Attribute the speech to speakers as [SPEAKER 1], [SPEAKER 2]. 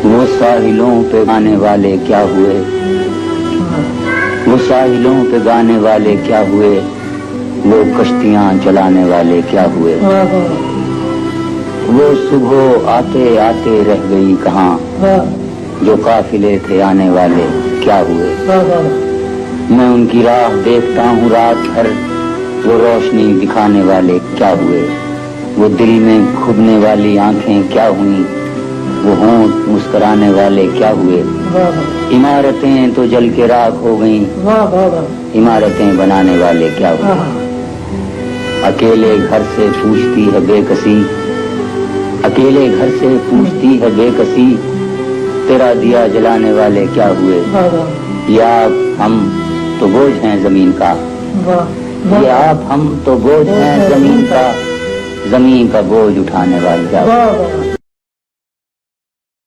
[SPEAKER 1] وہ साहिलों पे गाने वाले क्या हुए, वो साहिलों पे गाने वाले क्या हुए, वो कश्तियां चलाने वाले क्या हुए, वो सुबह आते आते रह गई कहाँ, जो काफिले थे आने वाले क्या हुए। मैं उनकी राह देखता हूँ रात भर, वो रोशनी दिखाने वाले क्या हुए, वो दिल में खुबने वाली आंखें क्या हुई, वो होंठ मुस्कुराने वाले क्या हुए। इमारतें तो जल के राख हो गईं, इमारतें बनाने वाले क्या हुए। अकेले घर से पूछती है बेकसी, अकेले घर से पूछती है बेकसी, तेरा दिया जलाने वाले क्या हुए। या हम तो बोझ हैं जमीन का, ये आप हम तो बोझ हैं जमीन का, जमीन का बोझ उठाने वाले क्या हुए।